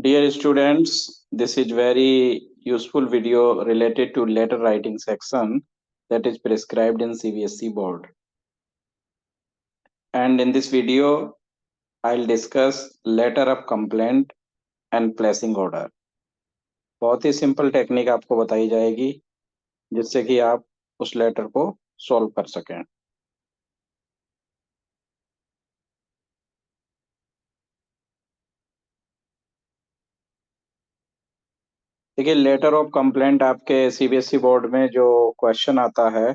Dear students, this is very useful video related to letter writing section that is prescribed in CBSE board. And in this video, I'll discuss letter of complaint and placing order. बहुत ही simple technique आपको बताई जाएगी जिससे कि आप उस letter को solve कर सकें। देखिए, लेटर ऑफ कंप्लेंट आपके सीबीएसई बोर्ड में जो क्वेश्चन आता है,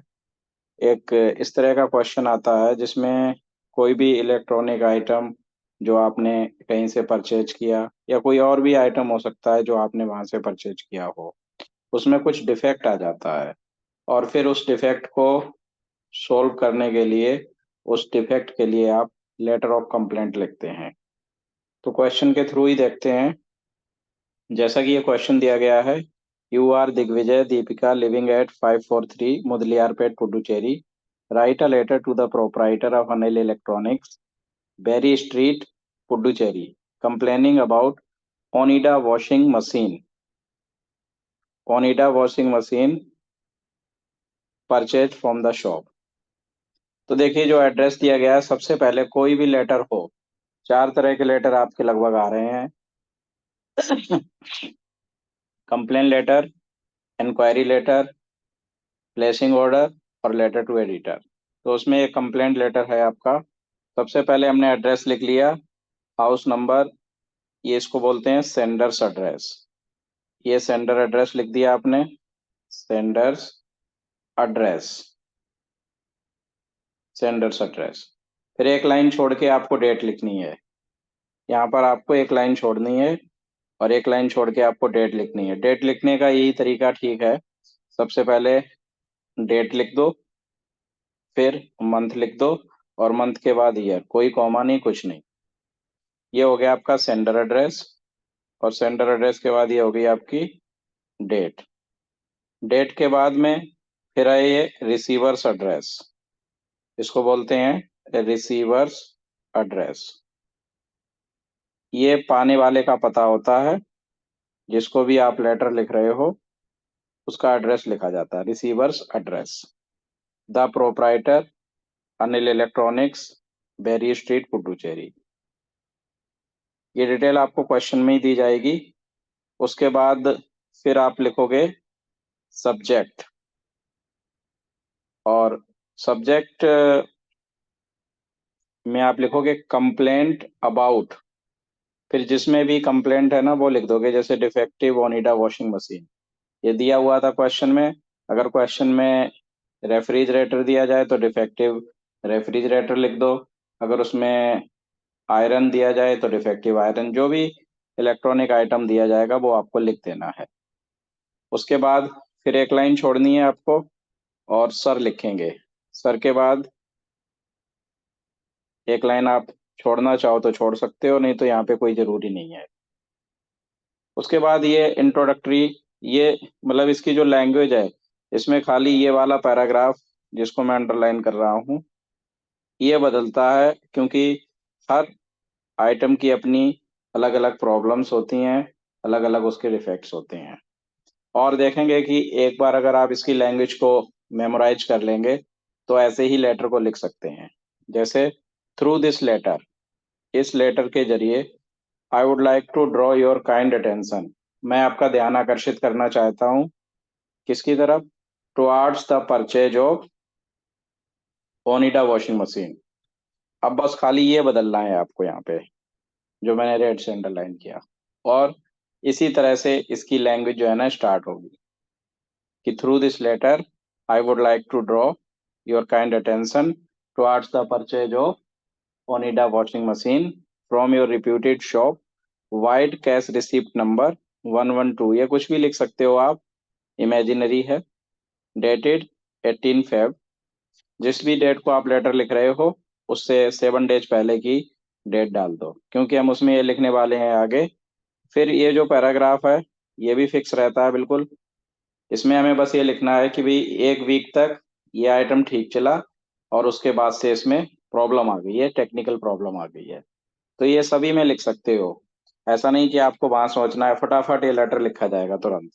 एक इस तरह का क्वेश्चन आता है जिसमें कोई भी इलेक्ट्रॉनिक आइटम जो आपने कहीं से परचेज किया या कोई और भी आइटम हो सकता है जो आपने वहां से परचेज किया हो, उसमें कुछ डिफेक्ट आ जाता है और फिर उस डिफेक्ट को सोल्व करने के लिए उस डिफेक्ट के लिए आप लेटर ऑफ कंप्लेंट लिखते हैं। तो क्वेश्चन के थ्रू ही देखते हैं। जैसा कि ये क्वेश्चन दिया गया है, you are Digvijay Deepika living at 543 Mudaliarpet Puducherry, write a letter to the proprietor of Anil electronics, Berry street, Puducherry, complaining about Onida washing machine purchase from the shop. तो देखिए, जो एड्रेस दिया गया है, सबसे पहले कोई भी लेटर हो, चार तरह के लेटर आपके लगभग आ रहे हैं। Complain letter, inquiry letter, placing order और लेटर टू एडिटर। तो उसमें एक कंप्लेंट लेटर है आपका। सबसे पहले हमने एड्रेस लिख लिया, हाउस नंबर, ये इसको बोलते हैं सेंडर्स एड्रेस। ये सेंडर एड्रेस लिख दिया आपने, सेंडर्स एड्रेस, सेंडर्स एड्रेस। फिर एक लाइन छोड़ के आपको डेट लिखनी है। यहाँ पर आपको एक लाइन छोड़नी है और एक लाइन छोड़ के आपको डेट लिखनी है। डेट लिखने का यही तरीका ठीक है, सबसे पहले डेट लिख दो, फिर मंथ लिख दो और मंथ के बाद ईयर, कोई कॉमा नहीं, कुछ नहीं। ये हो गया आपका सेंडर एड्रेस और सेंडर एड्रेस के बाद ये हो गई आपकी डेट। डेट के बाद में फिर है ये रिसीवर्स एड्रेस, इसको बोलते हैं रिसीवर्स एड्रेस। ये पाने वाले का पता होता है, जिसको भी आप लेटर लिख रहे हो उसका एड्रेस लिखा जाता है, receiver's address. The proprietor Anil electronics, Berry street, Puducherry. ये डिटेल आपको क्वेश्चन में ही दी जाएगी। उसके बाद फिर आप लिखोगे सब्जेक्ट, और सब्जेक्ट में आप लिखोगे कंप्लेंट अबाउट। फिर जिसमें भी कंप्लेंट है ना वो लिख दोगे, जैसे डिफेक्टिव ओनिडा वॉशिंग मशीन, ये दिया हुआ था क्वेश्चन में। अगर क्वेश्चन में रेफ्रिजरेटर दिया जाए तो डिफेक्टिव रेफ्रिजरेटर लिख दो, अगर उसमें आयरन दिया जाए तो डिफेक्टिव आयरन। जो भी इलेक्ट्रॉनिक आइटम दिया जाएगा वो आपको लिख देना है। उसके बाद फिर एक लाइन छोड़नी है आपको और सर लिखेंगे। सर के बाद एक लाइन आप छोड़ना चाहो तो छोड़ सकते हो, नहीं तो यहाँ पे कोई जरूरी नहीं है। उसके बाद ये इंट्रोडक्टरी, ये मतलब इसकी जो लैंग्वेज है, इसमें खाली ये वाला पैराग्राफ जिसको मैं अंडरलाइन कर रहा हूँ ये बदलता है, क्योंकि हर आइटम की अपनी अलग अलग प्रॉब्लम्स होती हैं, अलग अलग उसके डिफेक्ट्स होते हैं। और देखेंगे कि एक बार अगर आप इसकी लैंग्वेज को मेमोराइज कर लेंगे तो ऐसे ही लेटर को लिख सकते हैं। जैसे थ्रू दिस लेटर, इस लेटर के जरिए, I would like to draw your kind attention, मैं आपका ध्यान आकर्षित करना चाहता हूँ, किसकी तरफ, towards the purchase of Onida washing machine. अब बस खाली ये बदलना है आपको यहाँ पे, जो मैंने रेड से अंडरलाइन किया। और इसी तरह से इसकी लैंग्वेज जो है ना स्टार्ट होगी कि through this letter I would like to draw your kind attention towards the purchase of Onida washing machine from your reputed shop, vide cash receipt number 112, ये कुछ भी लिख सकते हो आप, इमेजिनरी है, डेटेड 18 फेब। जिस भी डेट को आप लेटर लिख रहे हो उससे 7 डेज पहले की डेट डाल दो, क्योंकि हम उसमें ये लिखने वाले हैं आगे। फिर ये जो पैराग्राफ है ये भी फिक्स रहता है बिल्कुल। इसमें हमें बस ये लिखना है कि भाई 1 वीक तक ये आइटम ठीक चला और उसके बाद से इसमें प्रॉब्लम आ गई है, टेक्निकल प्रॉब्लम आ गई है। तो ये सभी में लिख सकते हो। ऐसा नहीं कि आपको वहां सोचना है, फटाफट ये लेटर लिखा जाएगा तुरंत।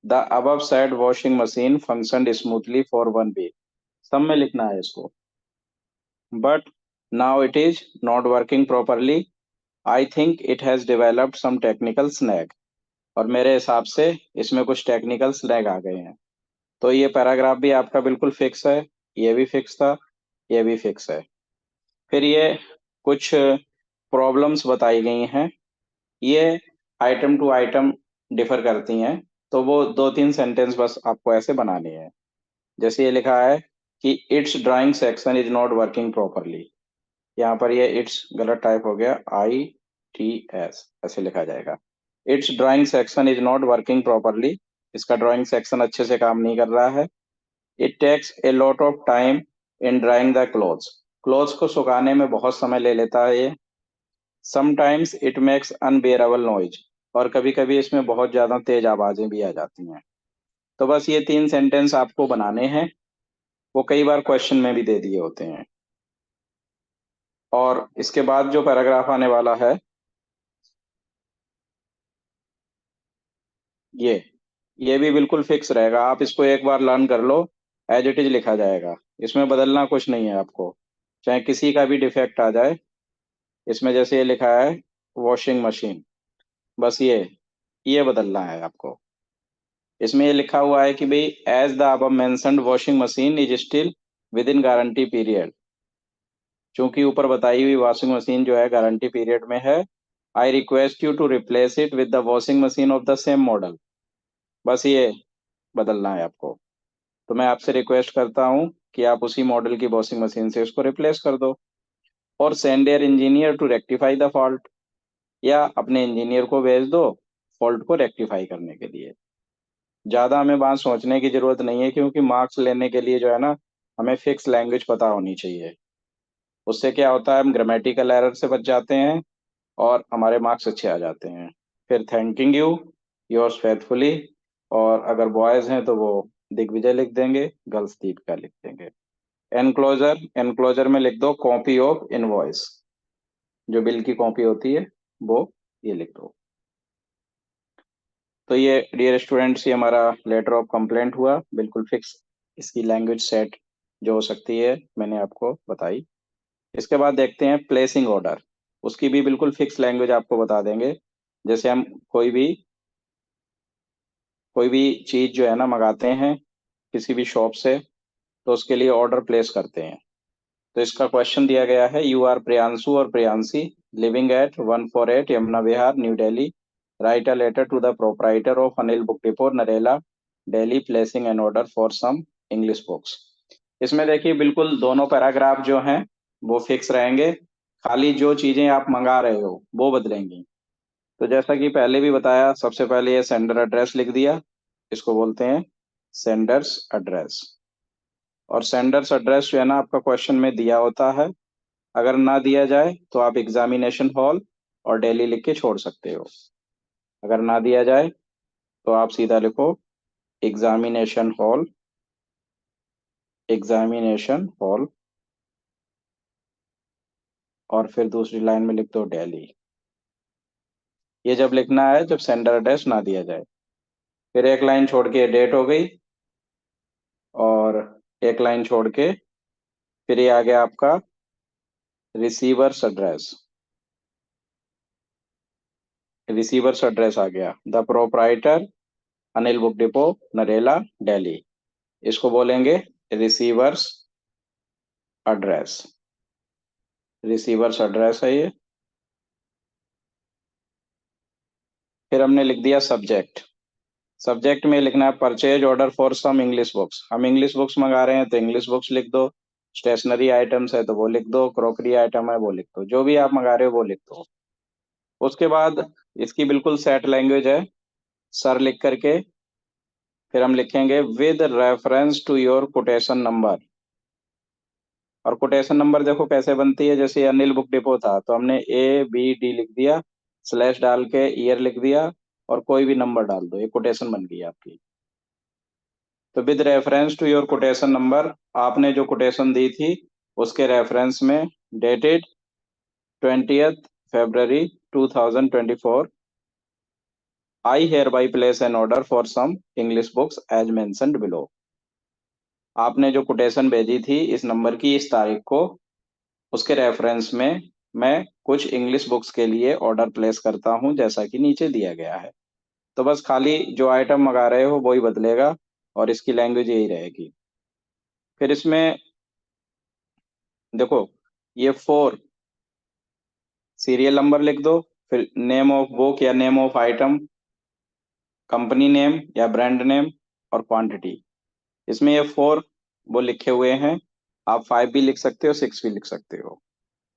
The above said washing machine functioned smoothly for 1 week। सब में लिखना है इसको। But now it is not working properly. I think it has developed some technical snag. और मेरे हिसाब से इसमें कुछ टेक्निकल स्नैग आ गए हैं। तो ये पैराग्राफ भी आपका बिल्कुल फिक्स है। ये भी फिक्स था। ये भी फिक्स है। फिर ये कुछ प्रॉब्लम्स बताई गई हैं। ये आइटम टू आइटम डिफर करती हैं। तो वो 2-3 सेंटेंस बस आपको ऐसे बनाने हैं। जैसे ये लिखा है कि it's drying section is not working properly. यहाँ पर ये इट्स गलत टाइप हो गया, ITS ऐसे लिखा जाएगा। It's drying section is not working properly. इसका ड्राइंग सेक्शन अच्छे से काम नहीं कर रहा है। It takes a lot of time in drying the clothes. Clothes को सुखाने में बहुत समय ले लेता है ये। Sometimes it makes unbearable noise. और कभी कभी इसमें बहुत ज्यादा तेज आवाजें भी आ जाती हैं। तो बस ये 3 सेंटेंस आपको बनाने हैं। वो कई बार क्वेश्चन में भी दे दिए होते हैं। और इसके बाद जो पैराग्राफ आने वाला है, ये ये भी बिल्कुल फिक्स रहेगा। आप इसको एक बार लर्न कर लो। एज इट इज लिखा जाएगा। इसमें बदलना कुछ नहीं है आपको। चाहे किसी का भी डिफेक्ट आ जाए। इसमें जैसे ये लिखा है वॉशिंग मशीन, बस ये बदलना है आपको। इसमें ये लिखा हुआ है कि भाई as the above mentioned washing machine is still within guarantee period. चूंकि ऊपर बताई हुई वॉशिंग मशीन जो है गारंटी पीरियड में है, I request you to replace it with the washing machine of the same model. बस ये बदलना है आपको। तो मैं आपसे रिक्वेस्ट करता हूँ कि आप उसी मॉडल की वॉशिंग मशीन से उसको रिप्लेस कर दो। और send your engineer to rectify the fault. या अपने इंजीनियर को भेज दो फॉल्ट को रेक्टिफाई करने के लिए। ज़्यादा हमें बात सोचने की जरूरत नहीं है, क्योंकि मार्क्स लेने के लिए जो है ना, हमें फिक्स लैंग्वेज पता होनी चाहिए। उससे क्या होता है, हम ग्रामेटिकल एरर से बच जाते हैं और हमारे मार्क्स अच्छे आ जाते हैं। फिर थैंकिंग यू, योर्स फेथफुली। और अगर बॉयज़ हैं तो वो दिग्विजय लिख देंगे, गर्ल्स दीपिका लिख देंगे। एनक्लोजर, एनक्लोजर में लिख दो कॉपी ऑफ इनवॉइस। जो बिल की कॉपी होती है वो ये लिख दो। तो ये डियर स्टूडेंट्स, ये हमारा लेटर ऑफ कंप्लेंट हुआ, बिल्कुल फिक्स। इसकी लैंग्वेज सेट जो हो सकती है मैंने आपको बताई। इसके बाद देखते हैं प्लेसिंग ऑर्डर। उसकी भी बिल्कुल फिक्स लैंग्वेज आपको बता देंगे। जैसे हम कोई भी चीज़ जो है ना मंगाते हैं किसी भी शॉप से, तो उसके लिए ऑर्डर प्लेस करते हैं। तो इसका क्वेश्चन दिया गया है, यू आर प्रियांशु और Priyanshi living at 148 Yamuna Vihar new Delhi. Write a letter to the proprietor of Anil book depot Narela Delhi placing an order for some English books. इसमें देखिए बिल्कुल दोनों पैराग्राफ जो हैं वो फिक्स रहेंगे। खाली जो चीजें आप मंगा रहे हो वो बदलेंगी। तो जैसा कि पहले भी बताया, सबसे पहले ये सेंडर एड्रेस लिख दिया। इसको बोलते हैं सेंडर्स एड्रेस। और सेंडर्स एड्रेस जो है ना आपका क्वेश्चन में दिया होता है। अगर ना दिया जाए तो आप एग्जामिनेशन हॉल और दिल्ली लिख के छोड़ सकते हो। अगर ना दिया जाए तो आप सीधा लिखो एग्जामिनेशन हॉल, एग्जामिनेशन हॉल। और फिर दूसरी लाइन में लिख दो दिल्ली। ये जब लिखना है जब सेंडर एड्रेस ना दिया जाए। फिर एक लाइन छोड़ के डेट हो गई। और एक लाइन छोड़ के फिर ये आ गया आपका रिसीवर्स एड्रेस। रिसीवर्स एड्रेस आ गया the proprietor Anil book depot Narela Delhi. इसको बोलेंगे रिसीवर्स एड्रेस। रिसीवर्स एड्रेस है ये। फिर हमने लिख दिया सब्जेक्ट। सब्जेक्ट में लिखना है purchase order for some English books. हम इंग्लिश बुक्स मंगा रहे हैं तो इंग्लिश बुक्स लिख दो। स्टेशनरी आइटम्स है तो वो लिख दो। क्रॉकरी आइटम है वो लिख दो। जो भी आप मंगा रहे हो वो लिख दो। उसके बाद इसकी बिल्कुल सेट लैंग्वेज है, सर लिख करके। फिर हम लिखेंगे with reference to your quotation number. और कोटेशन नंबर देखो कैसे बनती है, जैसे अनिल बुक डिपो था तो हमने ABD लिख दिया, स्लैश डाल के ईयर लिख दिया और कोई भी नंबर डाल दो, ये कोटेशन बन गई आपकी। तो with reference to your quotation number, आपने जो कोटेशन दी थी उसके रेफरेंस में dated 20th February 2024, I hereby place an order for some English books as mentioned below. आपने जो कोटेशन भेजी थी इस नंबर की इस तारीख को, उसके रेफरेंस में मैं कुछ इंग्लिश बुक्स के लिए ऑर्डर प्लेस करता हूं जैसा कि नीचे दिया गया है। तो बस खाली जो आइटम मंगा रहे हो वही बदलेगा और इसकी लैंग्वेज यही रहेगी। फिर इसमें देखो, ये 4 सीरियल नंबर लिख दो, फिर नेम ऑफ बुक या name of item, company name या ब्रांड नेम और क्वांटिटी। इसमें ये 4 वो लिखे हुए हैं। आप 5 भी लिख सकते हो, 6 भी लिख सकते हो,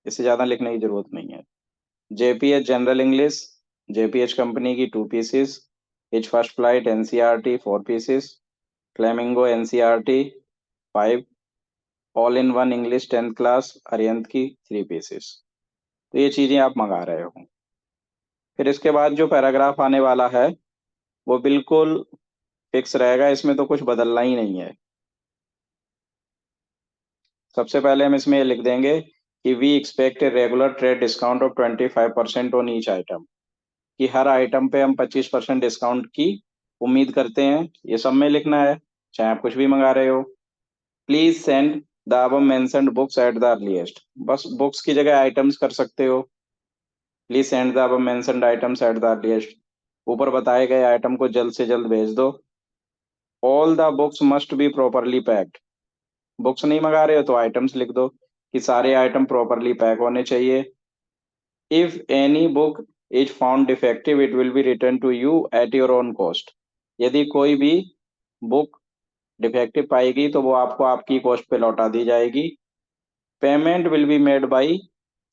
इससे ज़्यादा लिखने की जरूरत नहीं है। JPH general English, JPH company की 2 pieces, hitch first flight NCERT 4 pieces, flamingo NCERT 5, all in one English 10th class Arihant की 3 पीसेस। तो ये चीज़ें आप मंगा रहे हो। फिर इसके बाद जो पैराग्राफ आने वाला है वो बिल्कुल फिक्स रहेगा, इसमें तो कुछ बदलना ही नहीं है। सबसे पहले हम इसमें ये लिख देंगे कि we expect a regular trade discount of 25% on each item, कि हर आइटम पे हम 25% डिस्काउंट की उम्मीद करते हैं। ये सब में लिखना है, चाहे आप कुछ भी मंगा रहे हो। Please send the above mentioned books at the earliest, बस बुक्स की जगह आइटम्स कर सकते हो। Please send the above mentioned items at the earliest, ऊपर बताए गए आइटम को जल्द से जल्द भेज दो। All the books must be properly packed, books नहीं मंगा रहे हो तो आइटम्स लिख दो कि सारे आइटम प्रॉपरली पैक होने चाहिए। If any book is found defective it will be return to you at your own cost, यदि कोई भी बुक डिफेक्टिव पाएगी तो वो आपको आपकी कॉस्ट पे लौटा दी जाएगी। Payment will be made by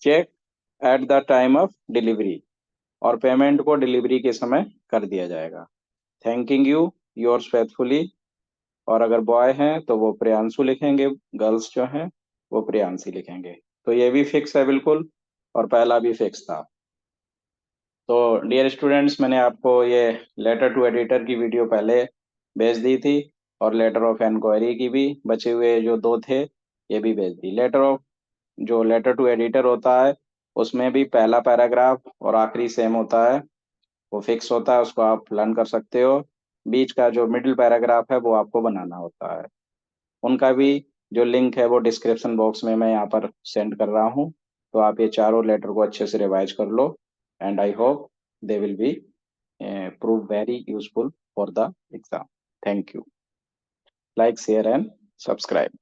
cheque at the time of delivery, और पेमेंट को डिलीवरी के समय कर दिया जाएगा। Thanking you, yours faithfully. और अगर बॉय हैं तो वो प्रियांशु लिखेंगे, गर्ल्स जो हैं वो प्रियांशी लिखेंगे। तो ये भी फिक्स है बिल्कुल, और पहला भी फिक्स था। तो डियर स्टूडेंट्स, मैंने आपको ये लेटर टू एडिटर की वीडियो पहले भेज दी थी, और लेटर ऑफ इंक्वायरी की भी बचे हुए जो 2 थे ये भी भेज दी। जो लेटर टू एडिटर होता है उसमें भी पहला पैराग्राफ और आखिरी सेम होता है, वो फिक्स होता है, उसको आप लर्न कर सकते हो। बीच का जो मिडिल पैराग्राफ है वो आपको बनाना होता है। उनका भी जो लिंक है वो डिस्क्रिप्शन बॉक्स में मैं यहाँ पर सेंड कर रहा हूँ। तो आप ये चारों लेटर को अच्छे से रिवाइज कर लो, and I hope they will be prove very useful for the exam. Thank you. Like, share and subscribe.